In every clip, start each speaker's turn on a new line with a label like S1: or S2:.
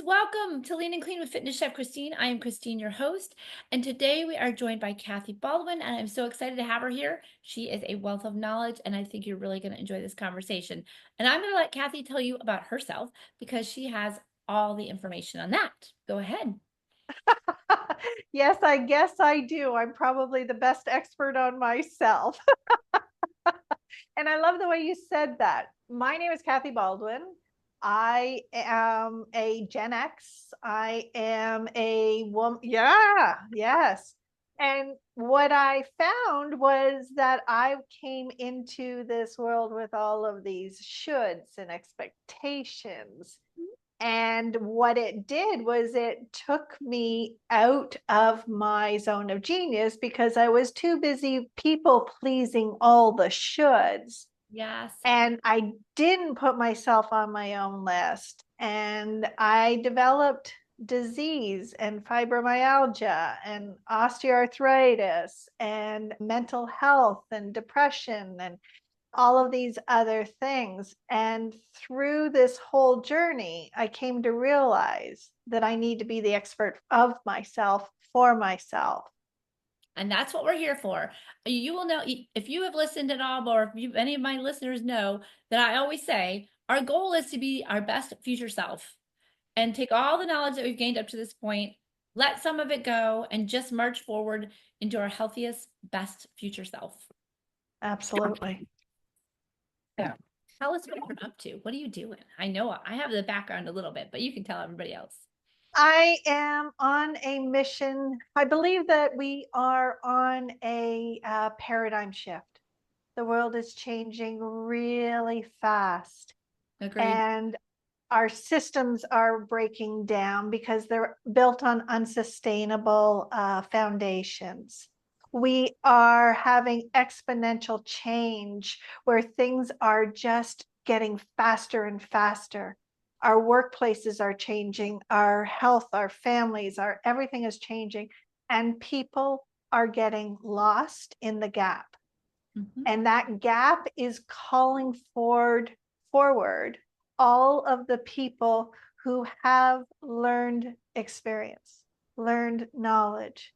S1: Welcome to Lean and Clean with Fitness Chef Christine. I am Christine, your host, and today we are joined by Kathy Baldwin, and I'm so excited to have her here. She is a wealth of knowledge, and I think you're really going to enjoy this conversation. And I'm going to let Kathy tell you about herself because she has all the information on that. Go ahead.
S2: Yes, I guess I do. I'm probably the best expert on myself. And I love the way you said that. My name is Kathy Baldwin. I am a Gen X. I am a woman. Yeah, yes. And what I found was that I came into this world with all of these shoulds and expectations. And what it did was it took me out of my zone of genius because I was too busy people pleasing all the shoulds.
S1: Yes.
S2: And I didn't put myself on my own list. And I developed disease and fibromyalgia and osteoarthritis and mental health and depression and all of these other things. And through this whole journey, I came to realize that I need to be the expert of myself for myself.
S1: And that's what we're here for. You will know if you have listened at all, or if any of my listeners know that I always say our goal is to be our best future self and take all the knowledge that we've gained up to this point, let some of it go, and just march forward into our healthiest, best future self.
S2: Absolutely.
S1: Yeah. Tell us what you're up to. What are you doing? I know I have the background a little bit, but you can tell everybody else.
S2: I am on a mission. I believe that we are on a paradigm shift. The world is changing really fast.
S1: Agreed.
S2: And our systems are breaking down because they're built on unsustainable foundations. We are having exponential change where things are just getting faster and faster. Our workplaces are changing, our health, our families, our everything is changing, and people are getting lost in the gap.
S1: Mhm.
S2: And that gap is calling forward all of the people who have learned experience, learned knowledge,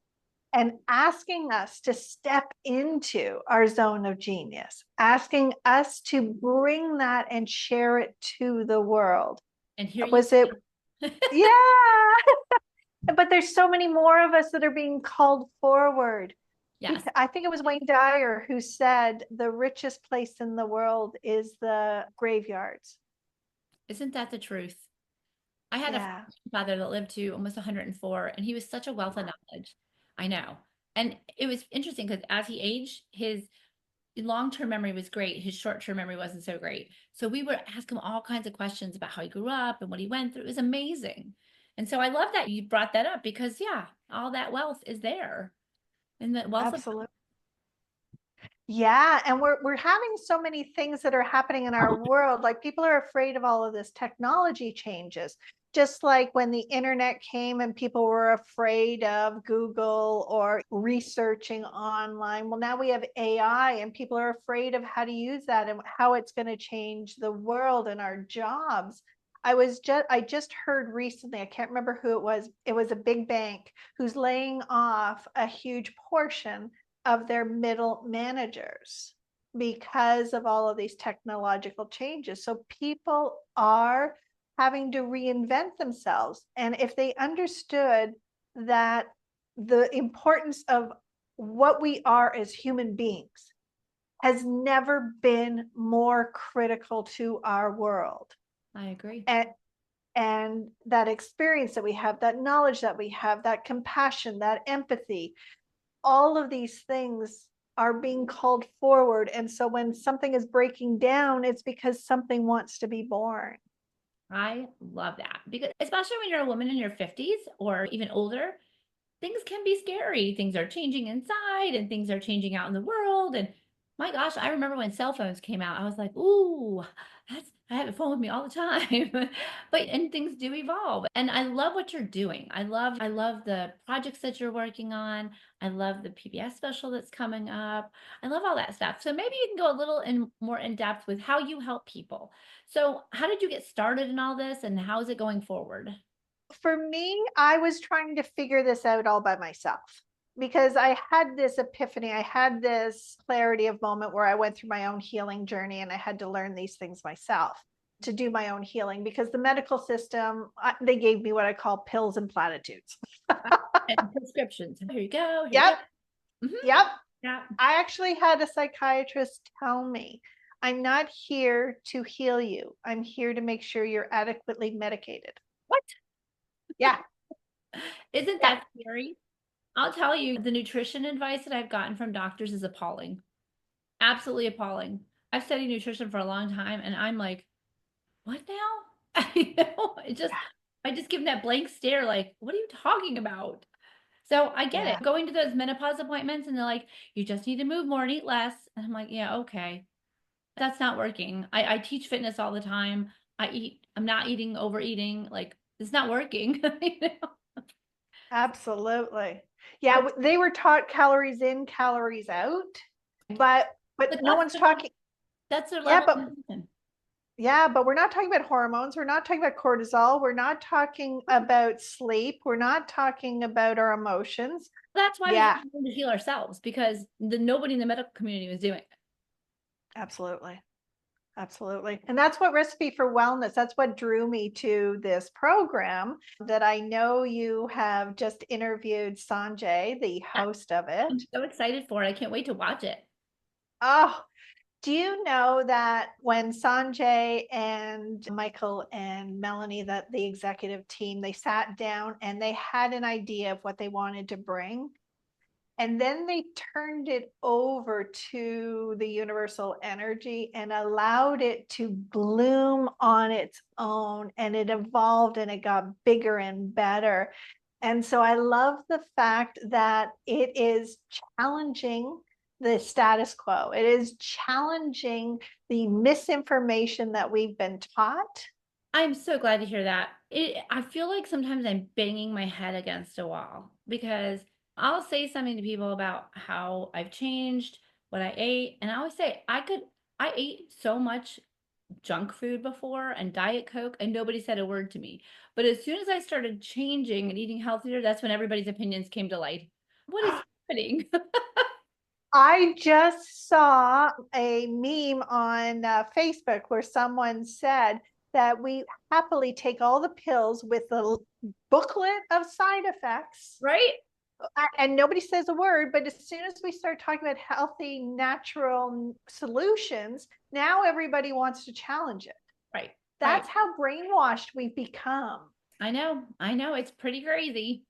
S2: and asking us to step into our zone of genius, asking us to bring that and share it to the world.
S1: And here you
S2: Was it?
S1: go.
S2: Yeah. But there's so many more of us that are being called forward.
S1: Yes.
S2: Because I think it was Wayne Dyer who said the richest place in the world is the graveyards.
S1: Isn't that the truth? I had a
S2: Yeah.
S1: father that lived to almost 104, and he was such a wealth of knowledge. I know. And it was interesting because as he aged, his long-term memory was great. His short-term memory wasn't so great. So we would ask him all kinds of questions about how he grew up and what he went through. It was amazing. And so I love that you brought that up because yeah, all that wealth is there. And the wealth of
S2: Absolutely. Yeah, and we're having so many things that are happening in our world. Like people are afraid of all of this technology changes. Just like when the internet came and people were afraid of Google or researching online. Well, now we have AI and people are afraid of how to use that and how it's going to change the world and our jobs. I just heard recently, I can't remember who it was. It was a big bank who's laying off a huge portion of their middle managers because of all of these technological changes. So people are having to reinvent themselves. And if they understood that the importance of what we are as human beings has never been more critical to our world.
S1: I agree.
S2: And that experience that we have, that knowledge that we have, that compassion, that empathy, all of these things are being called forward. And so when something is breaking down, it's because something wants to be born.
S1: I love that because especially when you're a woman in your 50s or even older, things can be scary. Things are changing inside and things are changing out in the world. And my gosh, I remember when cell phones came out, I was like, ooh, I have a phone with me all the time. But and things do evolve. And I love what you're doing. I love the projects that you're working on. I love the PBS special that's coming up. I love all that stuff. So maybe you can go a little more in depth with how you help people. So how did you get started in all this and how is it going forward?
S2: for me, I was trying to figure this out all by myself because I had this epiphany. I had this clarity of moment where I went through my own healing journey and I had to learn these things myself to do my own healing because the medical system, they gave me what I call pills and platitudes.
S1: And prescriptions. Here you go. Here you
S2: Yep.
S1: go. Mhm.
S2: Yep.
S1: Yeah.
S2: I actually had a psychiatrist tell me, I'm not here to heal you. I'm here to make sure you're adequately medicated.
S1: What?
S2: Yeah.
S1: Isn't
S2: Yeah.
S1: that scary? I'll tell you, the nutrition advice that I've gotten from doctors is appalling. Absolutely appalling. I've studied nutrition for a long time and I'm like, what now? I just give them that blank stare, like, what are you talking about? So I get
S2: Yeah.
S1: it. Going to those menopause appointments and they're like, you just need to move more and eat less. And I'm like, yeah, okay. That's not working. I teach fitness all the time. I'm not eating, overeating. Like, it's not working. You know?
S2: Absolutely. Yeah, they were taught calories in, calories out, but
S1: But
S2: no one's talking.
S1: that's their
S2: Yeah,
S1: level of
S2: but
S1: nutrition.
S2: yeah, but we're not talking about hormones. We're not talking about cortisol. We're not talking about sleep. We're not talking about our emotions.
S1: That's why we
S2: Yeah,
S1: have to learn to heal ourselves because nobody in the medical community was doing it.
S2: absolutely. Absolutely. And that's what Recipe for Wellness, that's what drew me to this program that I know you have just interviewed Sanjay, the
S1: Yeah,
S2: host of it.
S1: I'm so excited for it. I can't wait to watch it.
S2: Oh, do you know that when Sanjay and Michael and Melanie, that the executive team, they sat down and they had an idea of what they wanted to bring? And then they turned it over to the universal energy and allowed it to bloom on its own. And it evolved and it got bigger and better. And so I love the fact that it is challenging the status quo. It is challenging the misinformation that we've been taught.
S1: I'm so glad to hear that. I feel like sometimes I'm banging my head against a wall because I'll say something to people about how I've changed, what I ate, and I always say I ate so much junk food before and Diet Coke, and nobody said a word to me. But as soon as I started changing and eating healthier, that's when everybody's opinions came to light. What is happening?
S2: I just saw a meme on Facebook where someone said that we happily take all the pills with the booklet of side effects,
S1: Right?
S2: and nobody says a word. But as soon as we start talking about healthy, natural solutions, now everybody wants to challenge it.
S1: Right. Right.
S2: That's how brainwashed we've become.
S1: I know. I know. It's pretty crazy.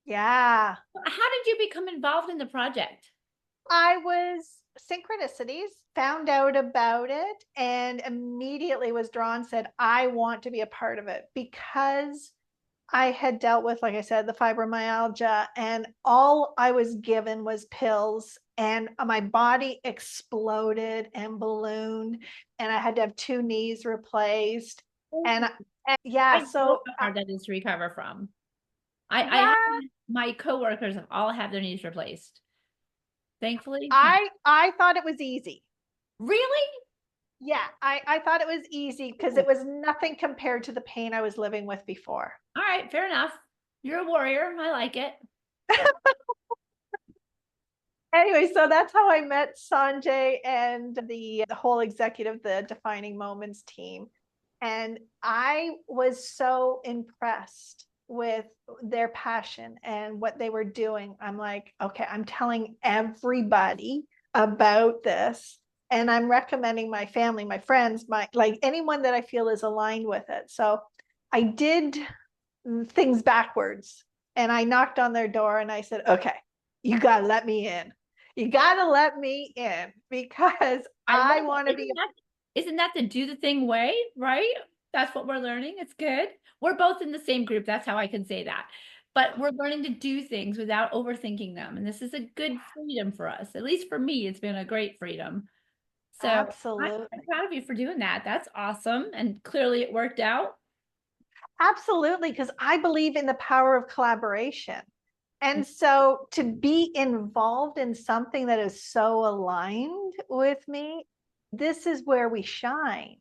S2: Yeah.
S1: How did you become involved in the project?
S2: I was synchronicities, found out about it, and immediately was drawn, said, I want to be a part of it because I had dealt with, like I said, the fibromyalgia, and all I was given was pills, and my body exploded and ballooned, and I had to have two knees replaced. And, and yeah,
S1: I know
S2: so
S1: how hard that is to recover from. I have
S2: yeah,
S1: my coworkers have all had their knees replaced. Thankfully, no.
S2: I thought it was easy.
S1: Really?
S2: Yeah, I thought it was easy because
S1: Ooh.
S2: it was nothing compared to the pain I was living with before.
S1: All right, fair enough. You're a warrior. I like it.
S2: Anyway, so that's how I met Sanjay and the whole executive, the Defining Moments team. And I was so impressed with their passion and what they were doing. I'm like, okay, I'm telling everybody about this. And I'm recommending my family, my friends, my like anyone that I feel is aligned with it. So I did things backwards and I knocked on their door and I said, okay, you got to let me in. You got to let me in because
S1: I love
S2: I
S1: it.
S2: want to be.
S1: Isn't that the do the thing way, right? That's what we're learning. It's good. We're both in the same group. That's how I can say that. But we're learning to do things without overthinking them. And this is a good freedom for us. At least for me, it's been a great freedom. So I'm
S2: Absolutely.
S1: proud of you for doing that. That's awesome. And clearly it worked out.
S2: Absolutely. Because I believe in the power of collaboration. And so to be involved in something that is so aligned with me, this is where we shine.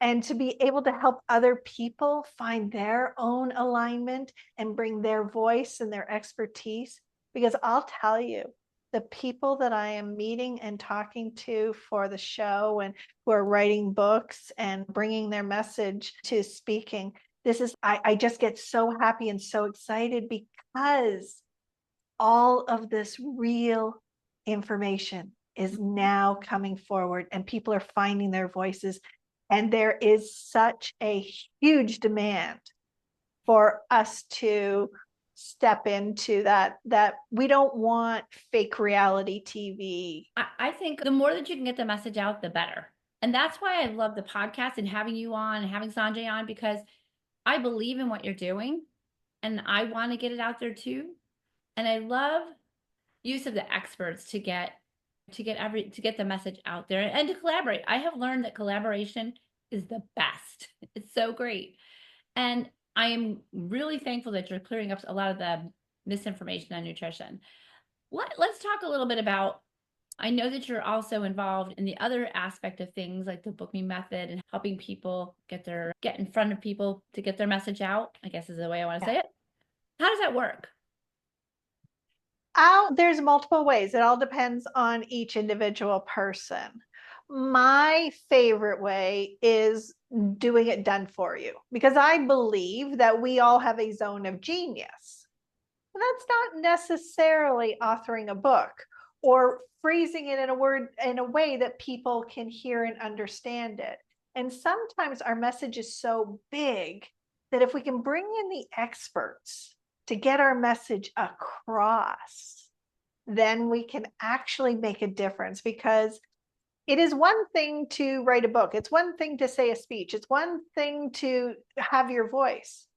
S2: and to be able to help other people find their own alignment and bring their voice and their expertise. Because I'll tell you, the people that I am meeting and talking to for the show and who are writing books and bringing their message to speaking, I just get so happy and so excited because all of this real information is now coming forward and people are finding their voices. And there is such a huge demand for us to step into that we don't want fake reality TV.
S1: I think the more that you can get the message out, the better. And that's why I love the podcast and having you on and having Sanjay on, because I believe in what you're doing and I want to get it out there too. And I love use of the experts to get the message out there and to collaborate. I have learned that collaboration is the best. It's so great. And I am really thankful that you're clearing up a lot of the misinformation on nutrition. Let's talk a little bit about, I know that you're also involved in the other aspect of things like the Book Me method and helping people get in front of people to get their message out, I guess is the way I want to say it. How does that work?
S2: There's multiple ways. It all depends on each individual person. My favorite way is doing it done for you, because I believe that we all have a zone of genius. And that's not necessarily authoring a book or phrasing it in a way that people can hear and understand it. And sometimes our message is so big that if we can bring in the experts to get our message across, then we can actually make a difference. Because it is one thing to write a book, it's one thing to say a speech, it's one thing to have your voice,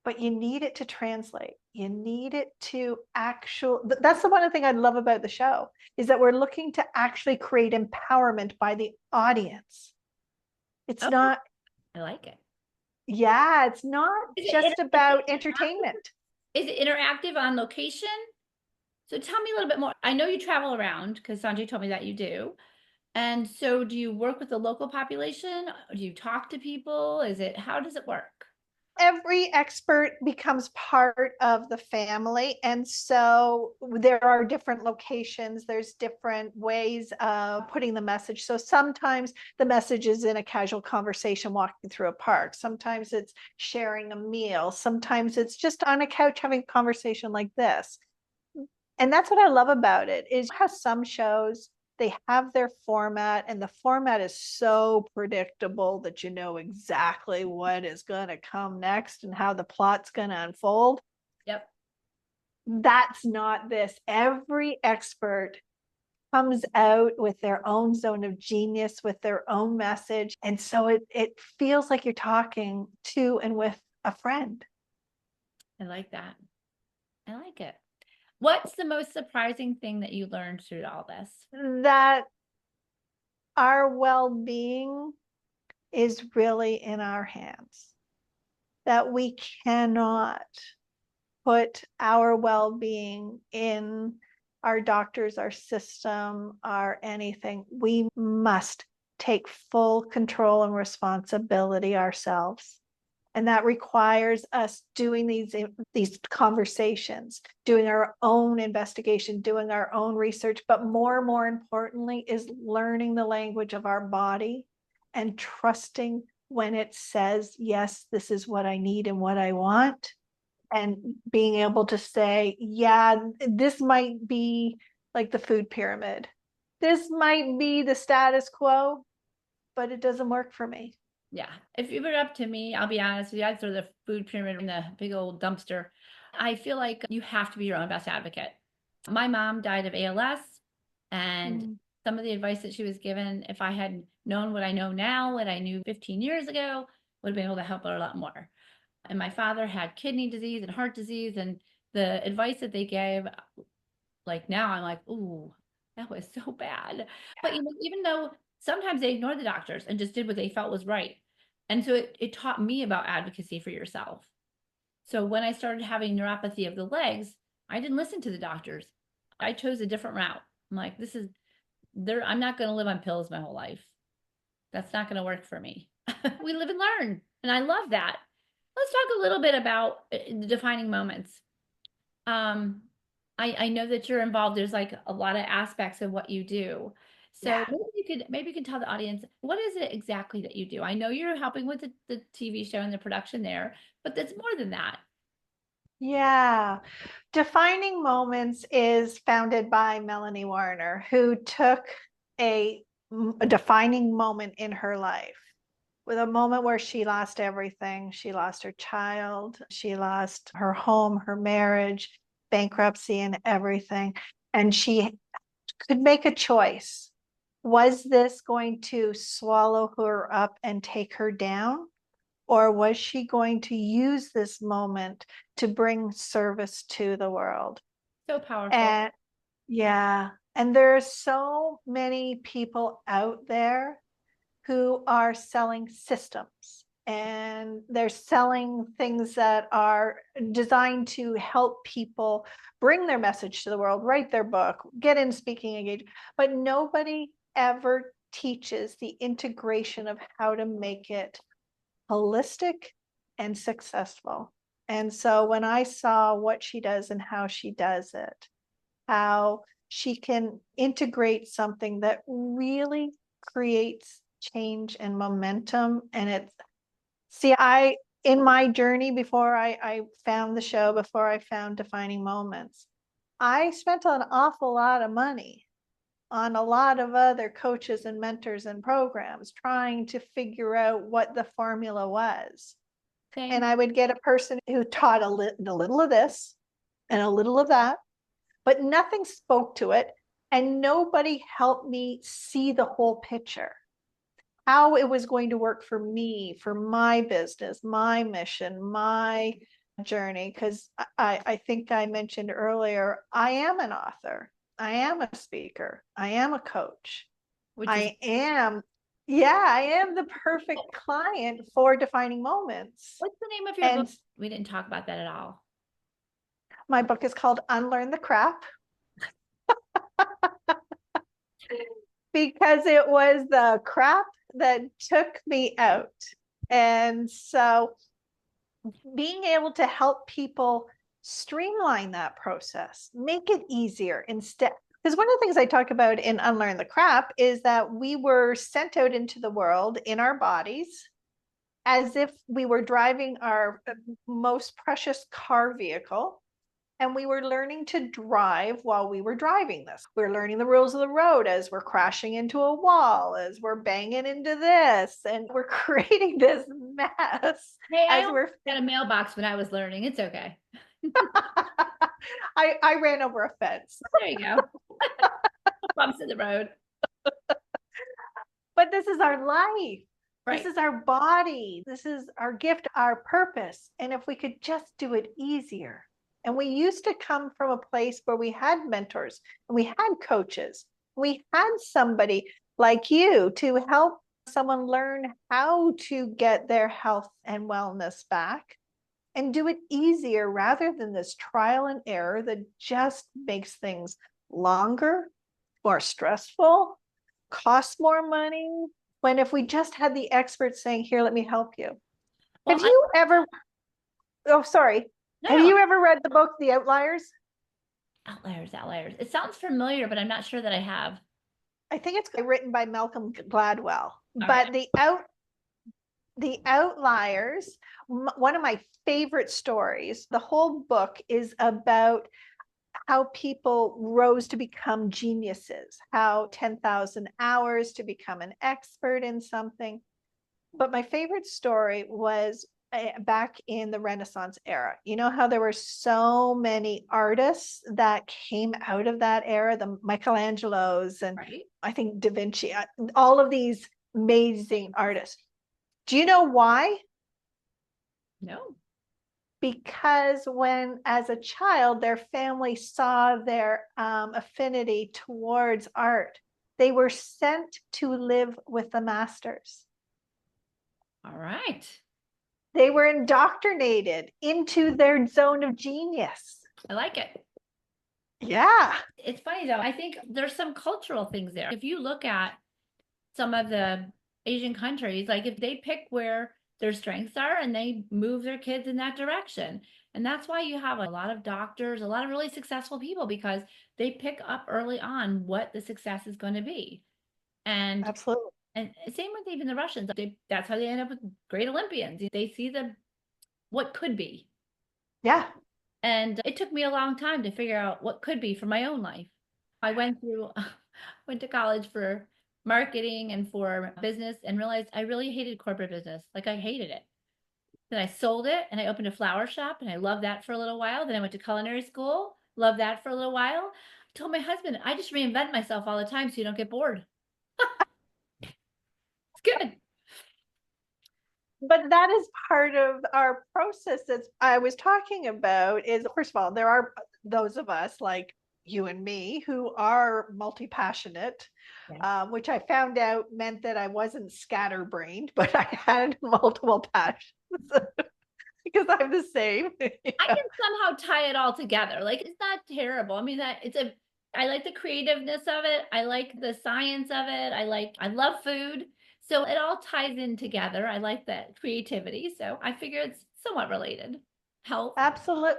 S2: but you need it to translate. You need it to that's the one thing I love about the show, is that we're looking to actually create empowerment by the audience. It's
S1: Oh,
S2: not,
S1: I like it.
S2: yeah, it's not just about entertainment.
S1: Is it interactive on location? So tell me a little bit more. I know you travel around because Sanjay told me that you do. And so do you work with the local population? Do you talk to people? How does it work?
S2: Every expert becomes part of the family. And so there are different locations, there's different ways of putting the message. So sometimes the message is in a casual conversation walking through a park. Sometimes it's sharing a meal. Sometimes it's just on a couch having a conversation like this. And that's what I love about it, is how some shows, they have their format and the format is so predictable that you know exactly what is going to come next and how the plot's going to unfold.
S1: Yep.
S2: That's not this. Every expert comes out with their own zone of genius, with their own message. And so it feels like you're talking to and with a friend.
S1: I like that. I like it. What's the most surprising thing that you learned through all this?
S2: That our well-being is really in our hands, that we cannot put our well-being in our doctors, our system, our anything. We must take full control and responsibility ourselves. And that requires us doing these conversations, doing our own investigation, doing our own research, but more importantly is learning the language of our body and trusting when it says, yes, this is what I need and what I want. And being able to say, yeah, this might be like the food pyramid. This might be the status quo, but it doesn't work for me.
S1: Yeah. If you were up to me, I'll be honest with you, I'd throw the food pyramid in the big old dumpster. I feel like you have to be your own best advocate. My mom died of ALS, and some of the advice that she was given, if I had known what I know now, what I knew 15 years ago, would have been able to help her a lot more. And my father had kidney disease and heart disease, and the advice that they gave, like now I'm like, ooh, that was so bad. But even though sometimes they ignored the doctors and just did what they felt was right. And so it taught me about advocacy for yourself. So when I started having neuropathy of the legs, I didn't listen to the doctors. I chose a different route. I'm like, I'm not going to live on pills my whole life. That's not going to work for me. We live and learn. And I love that. Let's talk a little bit about the defining moments. Um, I know that you're involved. There's like a lot of aspects of what you do. So
S2: Yeah.
S1: maybe you can tell the audience, what is it exactly that you do? I know you're helping with the TV show and the production there, but that's more than that.
S2: Yeah. Defining Moments is founded by Melanie Warner, who took a, a defining moment in her life, with a moment where she lost everything. She lost her child, she lost her home, her marriage, bankruptcy, and everything. And she could make a choice. Was this going to swallow her up and take her down? Or was she going to use this moment to bring service to the world?
S1: So powerful.
S2: And yeah, and there are so many people out there who are selling systems, and they're selling things that are designed to help people bring their message to the world, write their book, get in speaking engagement, but nobody ever teaches the integration of how to make it holistic and successful. And so when I saw what she does and how she does it, how she can integrate something that really creates change and momentum. And it's, see, in my journey before I found the show, before I found Defining Moments, I spent an awful lot of money on a lot of other coaches and mentors and programs trying to figure out what the formula was. And
S1: Same.
S2: I would get a person who taught a little of this and a little of that, but nothing spoke to it. And nobody helped me see the whole picture, how it was going to work for me, for my business, my mission, my journey. Because I think I mentioned earlier, I am an author, I am a speaker, I am a coach.
S1: Which is
S2: I am, yeah, I am the perfect client for Defining Moments.
S1: what's the name of your book?
S2: And
S1: We didn't talk about that at all.
S2: my book is called Unlearn the Crap, because it was the crap that took me out. And so being able to help people streamline that process, make it easier instead. Because one of the things I talk about in Unlearn the Crap is that we were sent out into the world in our bodies as if we were driving our most precious car vehicle, and we were learning to drive while we were driving this. We're learning the rules of the road as we're crashing into a wall, as we're banging into this, and we're creating this mess
S1: Hey, I
S2: as
S1: almost
S2: we're.
S1: got a mailbox when I was learning. It's okay.
S2: I ran over a fence.
S1: There you go. Bumps in the road.
S2: But this is our life. This
S1: Right.
S2: is our body. This is our gift, our purpose. And if we could just do it easier. And we used to come from a place where we had mentors and we had coaches. We had somebody like you to help someone learn how to get their health and wellness back and do it easier rather than this trial and error that just makes things longer, more stressful, costs more money. When if we just had the experts saying, here, let me help you.
S1: Well,
S2: Have you ever, oh, sorry. Have
S1: no,
S2: you ever read the book, The Outliers?
S1: outliers, outliers. It sounds familiar, but I'm not sure that I have.
S2: I think it's written by Malcolm Gladwell.
S1: All right.
S2: But the Outliers, one of my favorite stories, the whole book is about how people rose to become geniuses, how 10,000 hours to become an expert in something. But my favorite story was back in the Renaissance era. You know how there were so many artists that came out of that era, the Michelangelos and
S1: Right.
S2: I think Da Vinci, all of these amazing artists. Do you know why?
S1: No.
S2: Because when, as a child, their family saw their affinity towards art, they were sent to live with the masters.
S1: All right.
S2: They were indoctrinated into their zone of genius.
S1: I like it.
S2: Yeah.
S1: It's funny though. I think there's some cultural things there. If you look at some of the Asian countries, like if they pick where their strengths are and they move their kids in that direction. And that's why you have a lot of doctors, a lot of really successful people, because they pick up early on what the success is going to be. And
S2: Absolutely.
S1: and same with even the Russians. That's how they end up with great Olympians. They see the what could be.
S2: Yeah.
S1: And it took me a long time to figure out what could be for my own life. I went through, went to college for marketing and for business and realized I really hated corporate business. Like I hated it. Then I sold it and I opened a flower shop and I loved that for a little while. Then I went to culinary school, loved that for a little while. I told my husband, I just reinvent myself all the time so you don't get bored. It's good.
S2: But that is part of our process that I was talking about is, first of all, there are those of us like you and me who are multi-passionate,
S1: Yeah.
S2: which I found out meant that I wasn't scatterbrained, but I had multiple passions because I'm the same.
S1: I can somehow tie it all together. Like it's not terrible. I mean that I like the creativeness of it. I like the science of it. I love food. So it all ties in together. I like that creativity. So I figure it's somewhat related. Health.
S2: Absolutely.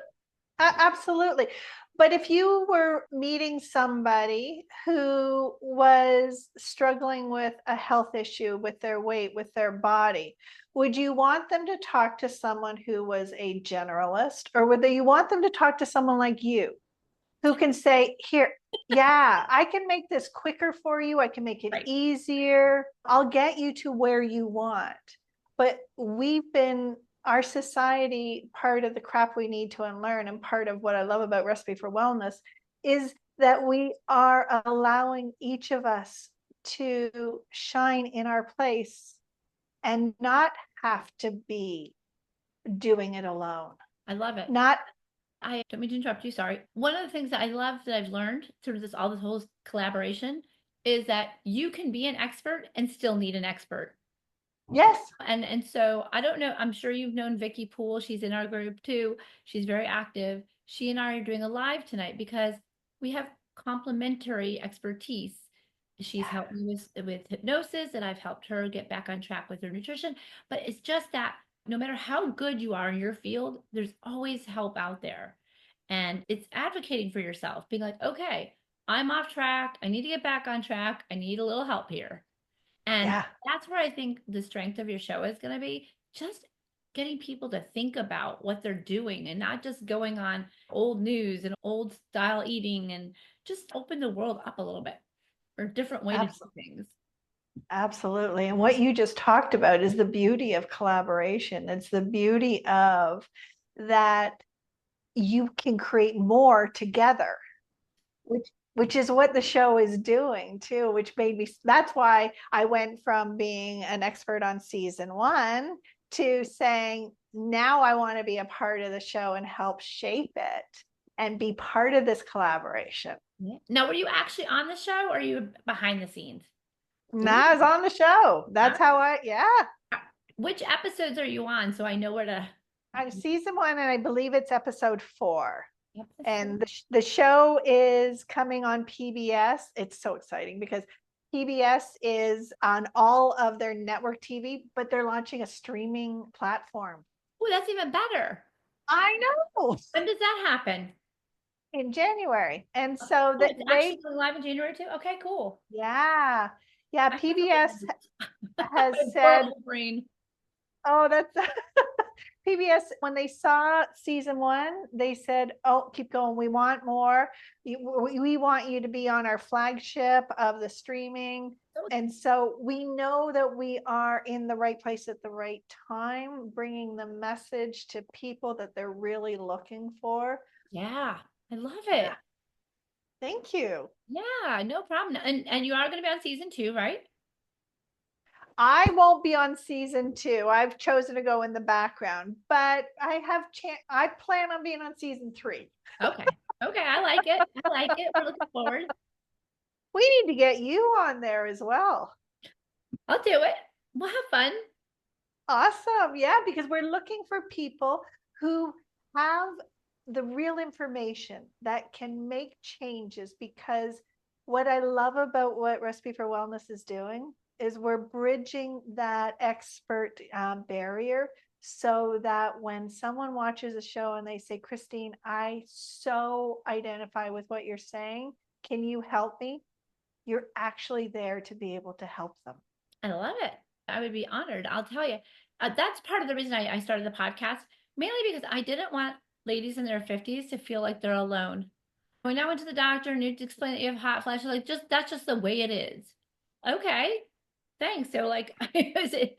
S2: Absolutely. But if you were meeting somebody who was struggling with a health issue with their weight, with their body, would you want them to talk to someone who was a generalist, or would you want them to talk to someone like you who can say, here, yeah, I can make this quicker for you. I can make it
S1: Right.
S2: easier. I'll get you to where you want. But we've been, our society, part of the crap we need to unlearn, and part of what I love about Recipe for Wellness is that we are allowing each of us to shine in our place and not have to be doing it alone.
S1: I love it.
S2: Not,
S1: I don't mean to interrupt you. Sorry. One of the things that I love that I've learned through all this whole collaboration is that you can be an expert and still need an expert.
S2: yes,
S1: And so I don't know, I'm sure you've known Vicky Poole. She's in our group too. She's very active. She and I are doing a live tonight because we have complementary expertise. She's helped me with hypnosis, and I've helped her get back on track with her nutrition. But it's just that no matter how good you are in your field, there's always help out there. And it's advocating for yourself, being like, okay, I'm off track. I need to get back on track. I need a little help here. And
S2: yeah,
S1: that's where I think the strength of your show is going to be, just getting people to think about what they're doing and not just going on old news and old style eating, and just open the world up a little bit or a different way to do
S2: absolutely.
S1: things.
S2: Absolutely. And what you just talked about is the beauty of collaboration. It's the beauty of that you can create more together, which is what the show is doing too, which made me, that's why I went from being an expert on season one to saying, now I want to be a part of the show and help shape it and be part of this collaboration.
S1: Yeah. Now, were you actually on the show or are you behind the scenes? Ooh,
S2: Now I was on the show.
S1: all
S2: That's how
S1: right.
S2: yeah.
S1: Which episodes are you on so I know where to?
S2: I'm season one, and I believe it's episode 4. And
S1: Episode.
S2: the show is coming on PBS. It's so exciting because PBS is on all of their network TV, but they're launching a streaming platform.
S1: Oh, that's even better.
S2: I know,
S1: When does that happen?
S2: in January. And so
S1: Oh,
S2: that
S1: it's actually
S2: they,
S1: going live in January too. Okay, cool.
S2: yeah, yeah,
S1: I have to make
S2: PBS
S1: a note.
S2: has said,
S1: Adorable brain.
S2: oh, that's PBS, when they saw season one, they said, oh, keep going. We want more. We want you to be on our flagship of the streaming.
S1: So
S2: And so we know that we are in the right place at the right time, bringing the message to people that they're really looking for.
S1: yeah, I love
S2: Yeah.
S1: it.
S2: Thank you.
S1: Yeah, no problem. And you are going to be on season 2, right?
S2: I won't be on season 2. I've chosen to go in the background, but I plan on being on season 3.
S1: Okay. Okay, I like it. I like it. We're looking forward.
S2: We need to get you on there as well.
S1: I'll do it. We'll have fun.
S2: Awesome. Yeah, because we're looking for people who have the real information that can make changes. Because what I love about what Recipe for Wellness is doing is we're bridging that expert barrier, so that when someone watches a show and they say, Christine, I so identify with what you're saying, can you help me? You're actually there to be able to help them.
S1: I love it. I would be honored. I'll tell you. That's part of the reason I started the podcast, mainly because I didn't want ladies in their 50s to feel like they're alone. When I went to the doctor and you explained that you have hot flashes, like just that's just the way it is. Okay, thanks. So like, is it,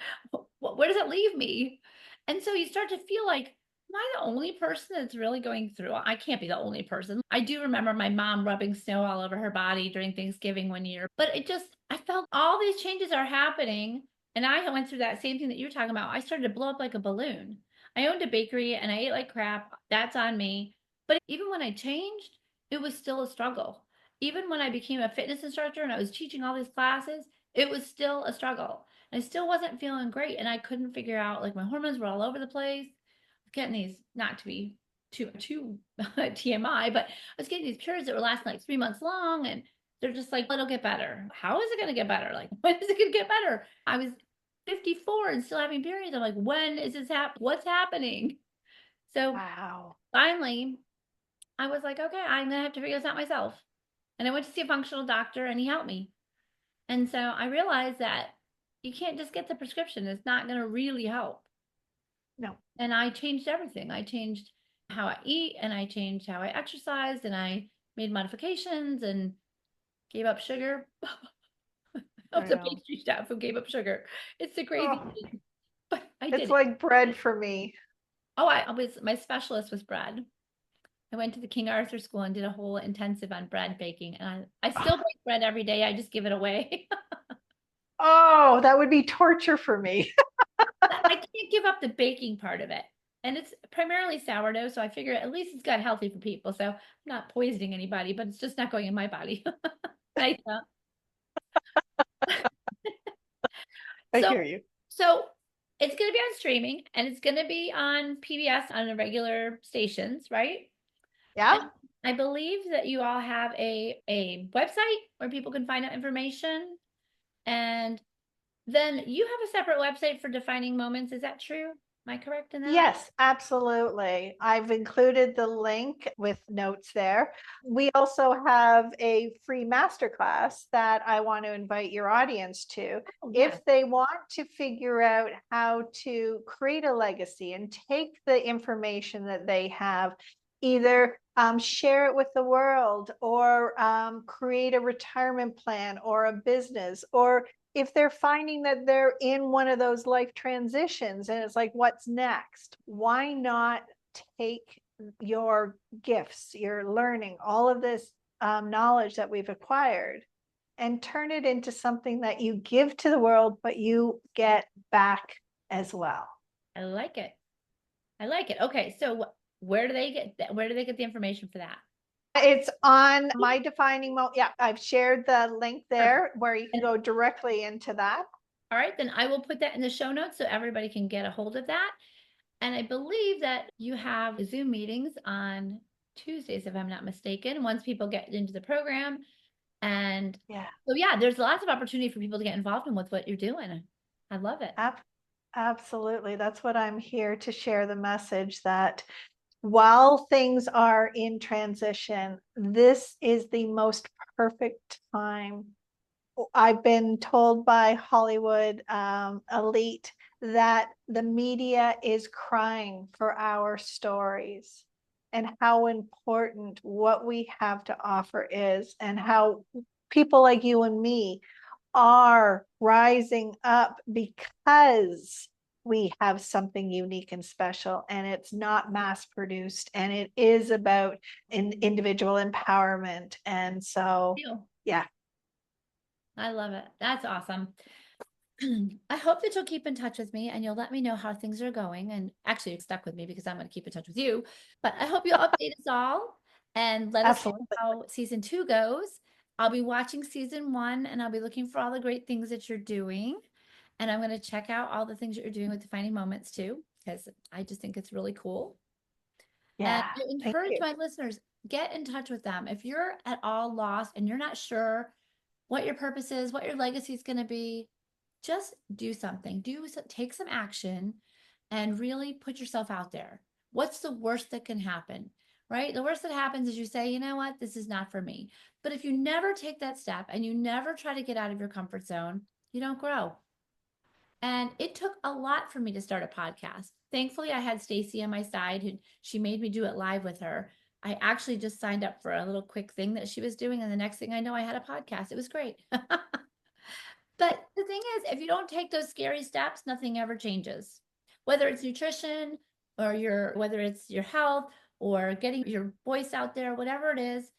S1: where does it leave me? And so you start to feel like, am I the only person that's really going through? I can't be the only person. I do remember my mom rubbing snow all over her body during Thanksgiving one year, but I felt all these changes are happening. And I went through that same thing that you're talking about. I started to blow up like a balloon. I owned a bakery and I ate like crap. That's on me. But even when I changed, it was still a struggle. Even when I became a fitness instructor and I was teaching all these classes, it was still a struggle. I still wasn't feeling great. And I couldn't figure out, like, my hormones were all over the place. I was getting these, not to be too TMI, but I was getting these periods that were lasting like 3 months long. And they're just like, it'll get better. How is it going to get better? Like, when is it going to get better? I was 54 and still having periods. I'm like, when is this happening? What's happening? So
S2: Wow.
S1: finally, I was like, okay, I'm going to have to figure this out myself. And I went to see a functional doctor and he helped me. And so I realized that you can't just get the prescription. It's not going to really help.
S2: No.
S1: And I changed everything. I changed how I eat and I changed how I exercised and I made modifications and gave up sugar. I
S2: I
S1: was a
S2: know.
S1: pastry chef who gave up sugar. It's the crazy
S2: Oh,
S1: thing, but I
S2: it's
S1: did it.
S2: like bread for me.
S1: Oh, my specialist was bread. I went to the King Arthur School and did a whole intensive on bread baking. And I still bake bread every day. I just give it away.
S2: Oh, that would be torture for me.
S1: I can't give up the baking part of it. And it's primarily sourdough, so I figure at least it's got healthy for people. So I'm not poisoning anybody, but it's just not going in my body. I
S2: I
S1: so
S2: hear you.
S1: so it's going to be on streaming and it's going to be on PBS on the regular stations, right?
S2: Yeah.
S1: And I believe that you all have a website where people can find out information. And then you have a separate website for defining moments. Is that true? Am I correct in that?
S2: Yes, absolutely. I've included the link with notes there. We also have a free masterclass that I want to invite your audience to.
S1: Oh, yeah.
S2: If they want to figure out how to create a legacy and take the information that they have, either share it with the world or create a retirement plan or a business, or if they're finding that they're in one of those life transitions and it's like, what's next? Why not take your gifts, your learning, all of this knowledge that we've acquired and turn it into something that you give to the world, but you get back as well?
S1: I like it. I like it. Okay, so where do they get that? Where do they get the information for that?
S2: It's on my defining moment. Yeah, I've shared the link
S1: Perfect.
S2: there where you can
S1: And,
S2: go directly into that.
S1: all right, then I will put that in the show notes so everybody can get a hold of that. And I believe that you have Zoom meetings on Tuesdays, if I'm not mistaken, once people get into the program. And
S2: Yeah.
S1: so, yeah, there's lots of opportunity for people to get involved in with what you're doing. I love it.
S2: Absolutely. That's what I'm here to share, the message that while things are in transition, this is the most perfect time. I've been told by Hollywood elite that the media is crying for our stories and how important what we have to offer is, and how people like you and me are rising up because we have something unique and special, and it's not mass produced, and it is about individual empowerment. And so, yeah.
S1: I love it. That's awesome. I hope that you'll keep in touch with me and you'll let me know how things are going. And actually, you're stuck with me because I'm going to keep in touch with you. But I hope you'll update us all and let us know
S2: Absolutely.
S1: how season 2 goes. I'll be watching season 1 and I'll be looking for all the great things that you're doing. And I'm going to check out all the things that you're doing with Defining Moments too, because I just think it's really cool. And
S2: Yeah.
S1: I
S2: Thank
S1: encourage
S2: you.
S1: my listeners, get in touch with them. If you're at all lost and you're not sure what your purpose is, what your legacy is going to be, just do something. Take some action and really put yourself out there. What's the worst that can happen? Right? The worst that happens is you say, you know what, this is not for me. But if you never take that step and you never try to get out of your comfort zone, you don't grow. And it took a lot for me to start a podcast. Thankfully, I had Stacy on my side who she made me do it live with her. I actually just signed up for a little quick thing that she was doing. And the next thing I know, I had a podcast. It was great. But the thing is, if you don't take those scary steps, nothing ever changes. Whether it's nutrition or whether it's your health or getting your voice out there, whatever it is,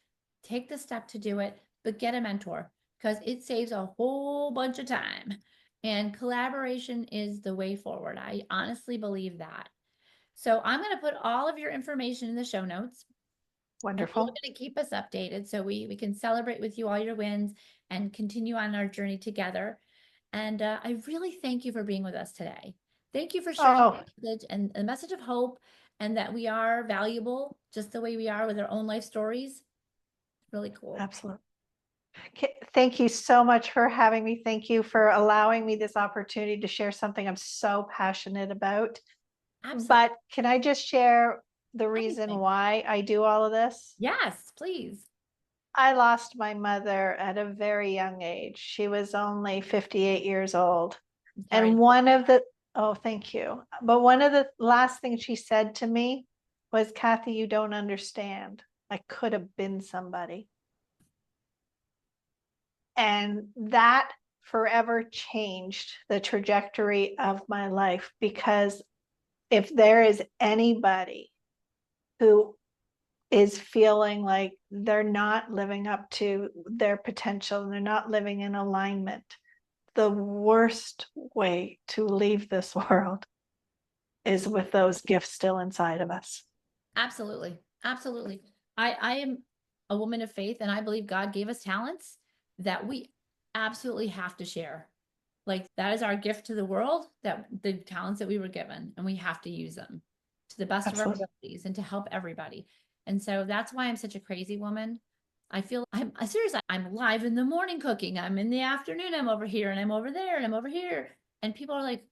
S1: take the step to do it, but get a mentor because it saves a whole bunch of time. And collaboration is the way forward. I honestly believe that. So I'm going to put all of your information in the show notes. And you're
S2: Wonderful.
S1: going to keep us updated so we can celebrate with you all your wins and continue on our journey together. And I really thank you for being with us today. Thank you for sharing
S2: Oh,
S1: the message and a message of hope and that we are valuable just the way we are with our own life stories. Really cool.
S2: absolutely. Thank you so much for having me. Thank you for allowing me this opportunity to share something I'm so passionate about.
S1: Absolutely.
S2: But can I just share the reason
S1: Anything.
S2: why I do all of this?
S1: Yes, please.
S2: I lost my mother at a very young age. She was only 58 years old.
S1: I'm sorry.
S2: And one of the, oh, thank you. But one of the last things she said to me was, Kathy, you don't understand. I could have been somebody. And that forever changed the trajectory of my life, because if there is anybody who is feeling like they're not living up to their potential and they're not living in alignment, the worst way to leave this world is with those gifts still inside of us.
S1: Absolutely. Absolutely. I am a woman of faith and I believe God gave us talents that we absolutely have to share. Like that is our gift to the world, that the talents that we were given, and we have to use them to the best of our
S2: Absolutely.
S1: abilities and to help everybody. And so that's why I'm such a crazy woman. I feel seriously, I'm live in the morning cooking. I'm in the afternoon, I'm over here and I'm over there and I'm over here. And people are like,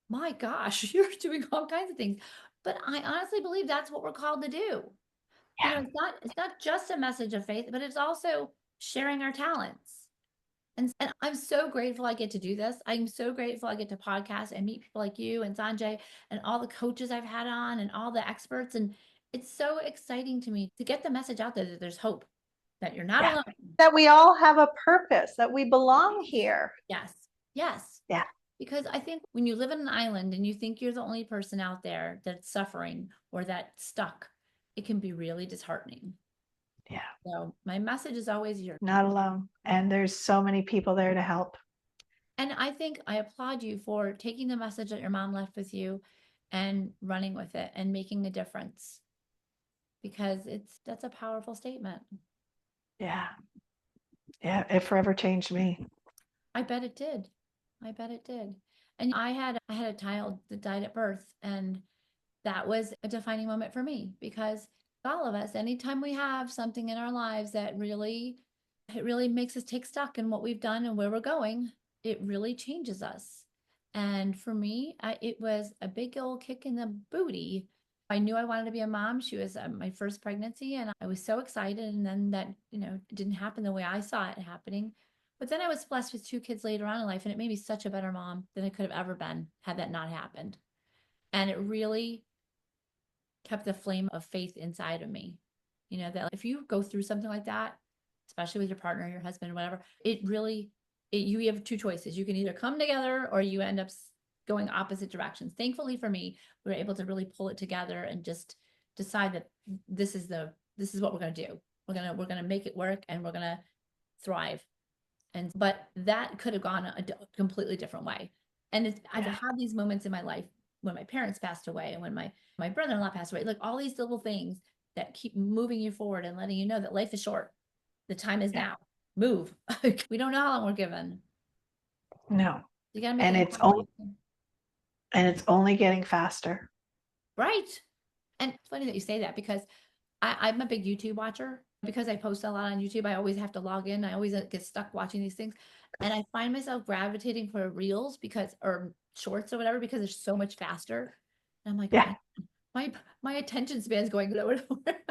S1: my gosh, you're doing all kinds of things. But I honestly believe that's what we're called to do. You know,
S2: Yeah.
S1: it's not just a message of faith, but it's also sharing our talents. And I'm so grateful I get to do this. I'm so grateful I get to podcast and meet people like you and Sanjay and all the coaches I've had on and all the experts. And it's so exciting to me to get the message out there that there's hope, that you're not
S2: Yeah.
S1: alone.
S2: That we all have a purpose, that we belong
S1: Yes.
S2: here.
S1: Yes. Yes.
S2: Yeah.
S1: Because I think when you live in an island and you think you're the only person out there that's suffering or that's stuck, it can be really disheartening.
S2: Yeah.
S1: So my message is always your,
S2: Not alone. And there's so many people there to help.
S1: and I think I applaud you for taking the message that your mom left with you and running with it and making a difference because that's a powerful statement.
S2: Yeah. Yeah. It forever changed me.
S1: I bet it did. I bet it did. And I had a child that died at birth and that was a defining moment for me because all of us, anytime we have something in our lives that it really makes us take stock in what we've done and where we're going, it really changes us. And for me, it was a big old kick in the booty. I knew I wanted to be a mom. She was my first pregnancy, and I was so excited. And then that, it didn't happen the way I saw it happening. But then I was blessed with two kids later on in life, and it made me such a better mom than I could have ever been had that not happened. And it really kept the flame of faith inside of me. That if you go through something like that, especially with your partner, your husband, whatever, you have two choices. You can either come together or you end up going opposite directions. Thankfully for me, we were able to really pull it together and just decide that this is what we're going to do. We're going to make it work and we're going to thrive. But that could have gone a completely different way. And I've
S2: Yeah.
S1: had these moments in my life when my parents passed away and when my brother-in-law passed away, like all these little things that keep moving you forward and letting you know that life is short. The time is
S2: Yeah.
S1: now. Move. We don't know how long we're given.
S2: No.
S1: You got to make
S2: And
S1: it
S2: it's
S1: now while
S2: only
S1: you can.
S2: and it's only getting faster.
S1: Right. And it's funny that you say that because I'm a big YouTube watcher because I post a lot on YouTube. I always have to log in. I always get stuck watching these things. And I find myself gravitating for reels because, or shorts or whatever, because they're so much faster. And I'm like, oh
S2: Yeah.
S1: my attention span is going lower.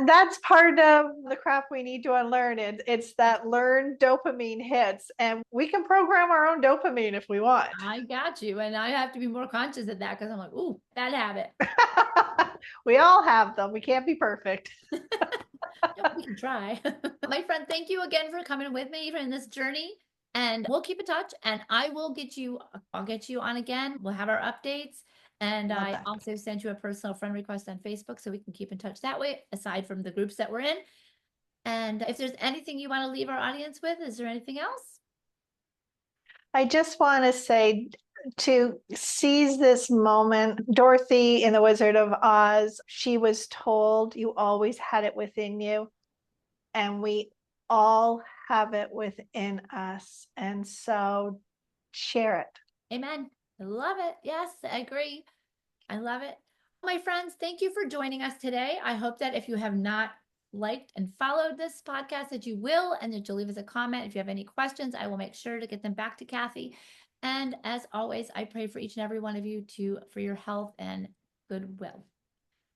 S2: That's part of the crap we need to unlearn. It's that learned dopamine hits, and we can program our own dopamine if we want.
S1: I got you. And I have to be more conscious of that because I'm like, ooh, bad habit.
S2: We all have them. We can't be perfect.
S1: No, we can try. My friend, thank you again for coming with me in this journey. And we'll keep in touch and I'll get you on again. We'll have our updates. And
S2: Love
S1: I
S2: that.
S1: also sent you a personal friend request on Facebook so we can keep in touch that way, aside from the groups that we're in. And if there's anything you want to leave our audience with, is there anything else?
S2: I just want to say to seize this moment. Dorothy in The Wizard of Oz, she was told you always had it within you, and we all have it within us. And so share it.
S1: Amen. I love it. Yes, I agree. I love it. My friends, thank you for joining us today. I hope that if you have not liked and followed this podcast, that you will, and that you'll leave us a comment. If you have any questions, I will make sure to get them back to Kathy. And as always, I pray for each and every one of you for your health and goodwill.